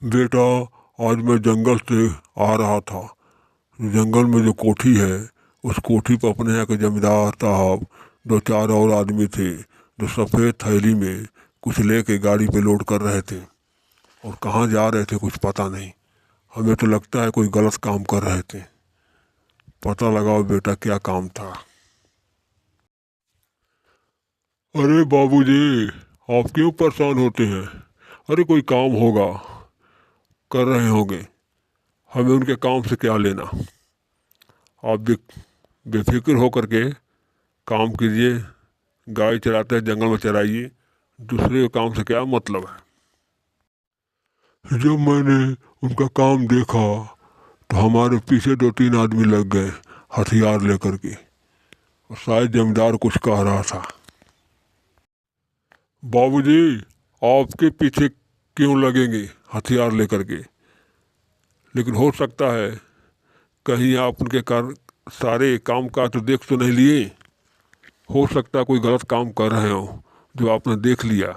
बेटा, आज मैं जंगल से आ रहा था। जंगल में जो कोठी है, उस कोठी पर अपने यहाँ के जमींदार साहब, दो चार और आदमी थे जो सफ़ेद थैली में कुछ लेके गाड़ी पे लोड कर रहे थे और कहाँ जा रहे थे कुछ पता नहीं। हमें तो लगता है कोई गलत काम कर रहे थे। पता लगाओ बेटा क्या काम था। अरे बाबूजी, आप क्यों परेशान होते हैं? अरे कोई काम होगा, कर रहे होंगे, हमें उनके काम से क्या लेना। आप बेफिक्र होकर के काम कीजिए। गाय चराते हैं जंगल में चराइए, दूसरे के काम से क्या मतलब है। जब मैंने उनका काम देखा तो हमारे पीछे दो तीन आदमी लग गए हथियार लेकर के, और शायद जमींदार कुछ कह रहा था। बाबूजी, आपके पीछे क्यों लगेंगे हथियार लेकर के? लेकिन हो सकता है कहीं आप उनके सारे काम काज तो देख तो नहीं लिए। हो सकता है कोई गलत काम कर रहे हो जो आपने देख लिया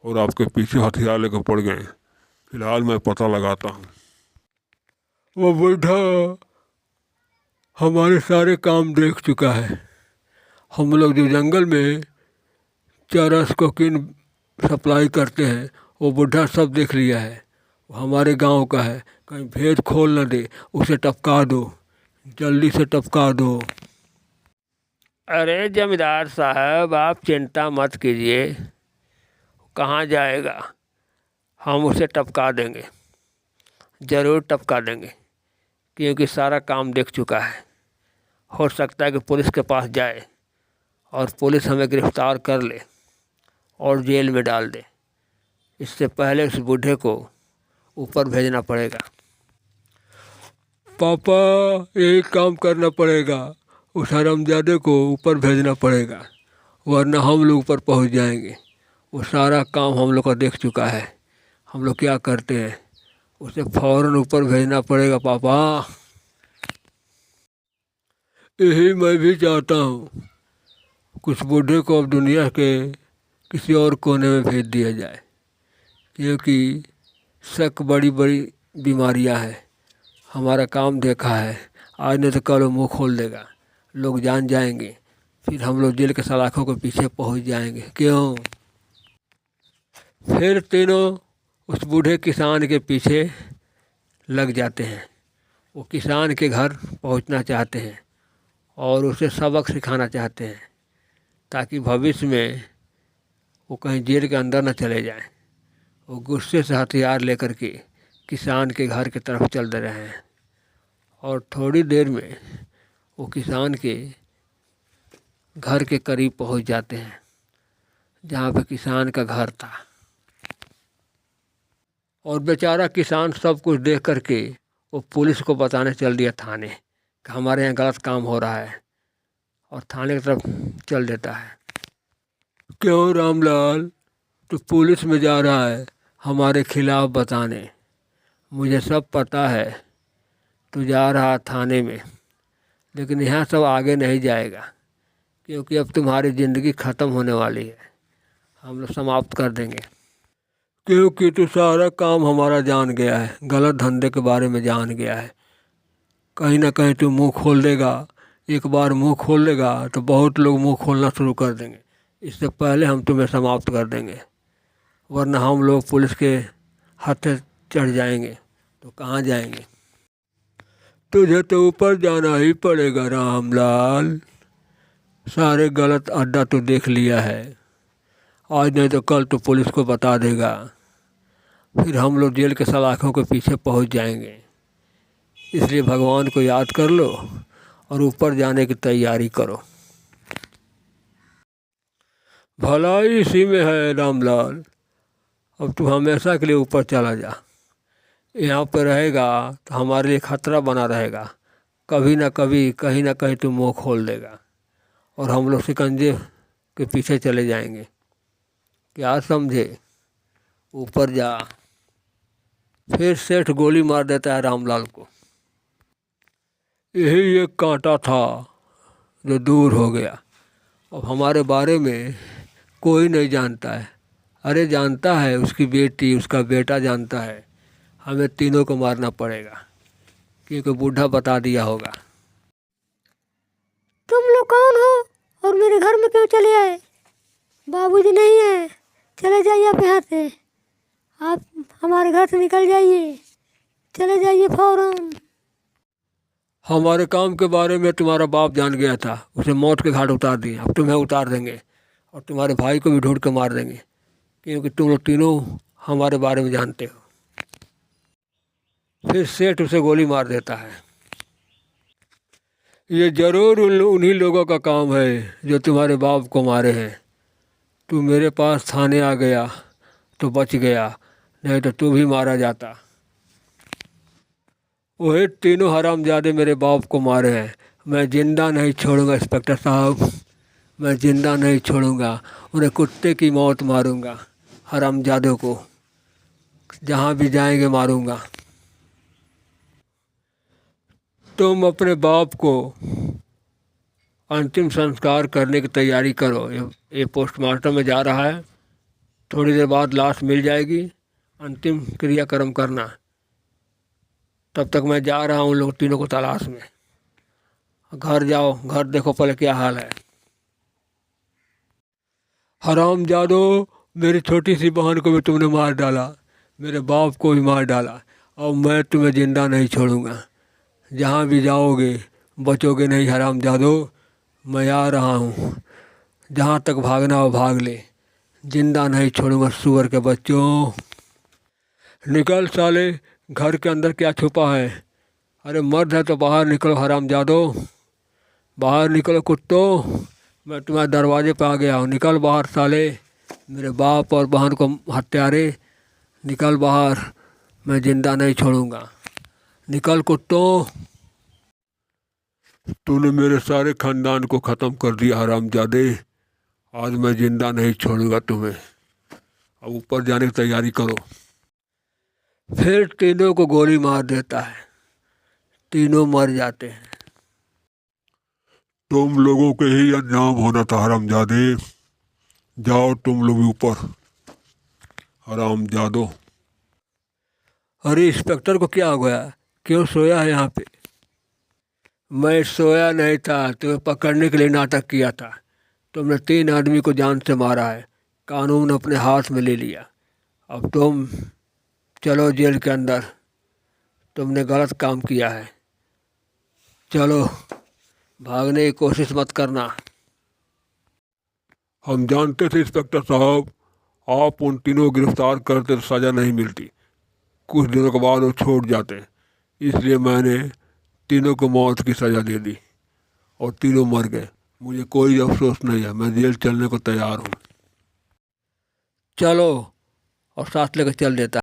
और आपके पीछे हथियार लेकर पड़ गए। फिलहाल मैं पता लगाता हूँ। वो बुढ़ा हमारे सारे काम देख चुका है। हम लोग जो जंगल में चरस कोकीन सप्लाई करते हैं, वो बुढ़ा सब देख लिया है। वो हमारे गांव का है, कहीं भेद खोल न दे, उसे टपका दो, जल्दी से टपका दो। अरे जमींदार साहब, आप चिंता मत कीजिए, कहाँ जाएगा, हम उसे टपका देंगे, ज़रूर टपका देंगे, क्योंकि सारा काम देख चुका है। हो सकता है कि पुलिस के पास जाए और पुलिस हमें गिरफ्तार कर ले और जेल में डाल दे। इससे पहले उस बूढ़े को ऊपर भेजना पड़ेगा। पापा, यही काम करना पड़ेगा, उस हरामजादे को ऊपर भेजना पड़ेगा, वरना हम लोग ऊपर पहुंच जाएंगे। वो सारा काम हम लोग का देख चुका है। हम लोग क्या करते हैं, उसे फौरन ऊपर भेजना पड़ेगा पापा। यही मैं भी चाहता हूँ, कुछ बूढ़े को अब दुनिया के किसी और कोने में भेज दिया जाए, क्योंकि शक बड़ी बड़ी बीमारियाँ हैं। हमारा काम देखा है, आज नहीं तो कल वो मुँह खोल देगा, लोग जान जाएंगे, फिर हम लोग जेल के सलाखों के पीछे पहुंच जाएंगे। क्यों? फिर तीनों उस बूढ़े किसान के पीछे लग जाते हैं। वो किसान के घर पहुंचना चाहते हैं और उसे सबक सिखाना चाहते हैं, ताकि भविष्य में वो कहीं जेल के अंदर न चले जाएं। वो गुस्से से हथियार लेकर के किसान के घर की तरफ चल दे रहे हैं और थोड़ी देर में वो किसान के घर के करीब पहुंच जाते हैं, जहाँ पे किसान का घर था। और बेचारा किसान सब कुछ देख करके वो पुलिस को बताने चल दिया थाने कि हमारे यहाँ गलत काम हो रहा है, और थाने की तरफ चल देता है। क्यों रामलाल, तो पुलिस में जा रहा है हमारे खिलाफ बताने? मुझे सब पता है, तू जा रहा थाने में, लेकिन यहाँ सब आगे नहीं जाएगा, क्योंकि अब तुम्हारी ज़िंदगी ख़त्म होने वाली है। हम लोग समाप्त कर देंगे, क्योंकि तू सारा काम हमारा जान गया है, गलत धंधे के बारे में जान गया है। कहीं ना कहीं तू मुंह खोल देगा। एक बार मुंह खोल देगा तो बहुत लोग मुंह खोलना शुरू कर देंगे। इससे पहले हम तुम्हें समाप्त कर देंगे, वरना हम लोग पुलिस के हाथे चढ़ जाएंगे तो कहाँ जाएंगे। तुझे तो ऊपर जाना ही पड़ेगा रामलाल। सारे गलत अड्डा तो देख लिया है, आज नहीं तो कल तो पुलिस को बता देगा, फिर हम लोग जेल के सलाखों के पीछे पहुंच जाएंगे। इसलिए भगवान को याद कर लो और ऊपर जाने की तैयारी करो। भलाई इसी में है रामलाल। अब तू हमेशा के लिए ऊपर चला जा। यहाँ पर रहेगा तो हमारे लिए खतरा बना रहेगा। कभी ना कभी कहीं ना कहीं तू मुँह खोल देगा और हम लोग शिकंजे के पीछे चले जाएंगे। क्या समझे? ऊपर जा। फिर सेठ गोली मार देता है रामलाल को। यही एक कांटा था जो दूर हो गया। अब हमारे बारे में कोई नहीं जानता है। अरे जानता है, उसकी बेटी उसका बेटा जानता है, हमें तीनों को मारना पड़ेगा, क्योंकि बूढ़ा बता दिया होगा। तुम लोग कौन हो और मेरे घर में क्यों चले आए? बाबूजी नहीं है, चले जाइए आप यहाँ से। आप हमारे घर से निकल जाइए, चले जाइए फौरन। हमारे काम के बारे में तुम्हारा बाप जान गया था, उसे मौत के घाट उतार दिए। अब तुम्हें उतार देंगे और तुम्हारे भाई को भी ढूंढ के मार देंगे, क्योंकि तुम लोग तीनों हमारे बारे में जानते हो। फिर सेठ उसे गोली मार देता है। ये जरूर उन्हीं लोगों का काम है जो तुम्हारे बाप को मारे हैं। तू मेरे पास थाने आ गया तो बच गया, नहीं तो तू भी मारा जाता। वही तीनों हरामजादे मेरे बाप को मारे हैं। मैं जिंदा नहीं छोड़ूंगा इंस्पेक्टर साहब, मैं जिंदा नहीं छोड़ूंगा। उन्हें कुत्ते की मौत मारूंगा, हरामजादों को जहाँ भी जाएंगे मारूंगा। तुम अपने बाप को अंतिम संस्कार करने की तैयारी करो। ये पोस्टमार्टम में जा रहा है, थोड़ी देर बाद लाश मिल जाएगी। अंतिम क्रियाक्रम करना। तब तक मैं जा रहा हूँ उन लोग तीनों को तलाश में। घर जाओ, घर देखो पहले क्या हाल है। हरामजादो, मेरी छोटी सी बहन को भी तुमने मार डाला, मेरे बाप को भी मार डाला, और मैं तुम्हें जिंदा नहीं छोड़ूंगा। जहाँ भी जाओगे बचोगे नहीं हरामजादो। मैं आ रहा हूँ, जहाँ तक भागना हो भाग ले, जिंदा नहीं छोड़ूंगा सुअर के बच्चों। निकल साले, घर के अंदर क्या छुपा है? अरे मर्द है तो बाहर निकलो हरामजादो, बाहर निकलो कुत्तों। मैं तुम्हारे दरवाजे पे आ गया हूँ, निकल बाहर साले, मेरे बाप और बहन को हत्यारे, निकल बाहर, मैं जिंदा नहीं छोड़ूंगा। निकल कुत्तों। तूने मेरे सारे खानदान को ख़त्म कर दिया हरामजादे, आज मैं जिंदा नहीं छोड़ूंगा तुम्हें। अब ऊपर जाने की तैयारी करो। फिर तीनों को गोली मार देता है, तीनों मर जाते हैं। तुम लोगों के ही अंजाम होना था हरामजादे, जाओ तुम लोग ऊपर हरामजादो। अरे इंस्पेक्टर को क्या हो गया, क्यों सोया है यहाँ पे? मैं सोया नहीं था, तुम्हें पकड़ने के लिए नाटक किया था। तुमने 3 आदमी को जान से मारा है, कानून अपने हाथ में ले लिया। अब तुम चलो जेल के अंदर, तुमने गलत काम किया है। चलो, भागने की कोशिश मत करना। हम जानते थे इंस्पेक्टर साहब, आप उन तीनों को गिरफ्तार करते तो सज़ा नहीं मिलती, कुछ दिनों के बाद वो छोड़ जाते, इसलिए मैंने तीनों को मौत की सज़ा दे दी और तीनों मर गए। मुझे कोई अफसोस नहीं है, मैं जेल चलने को तैयार हूँ। चलो, और साथ लेकर चल देता।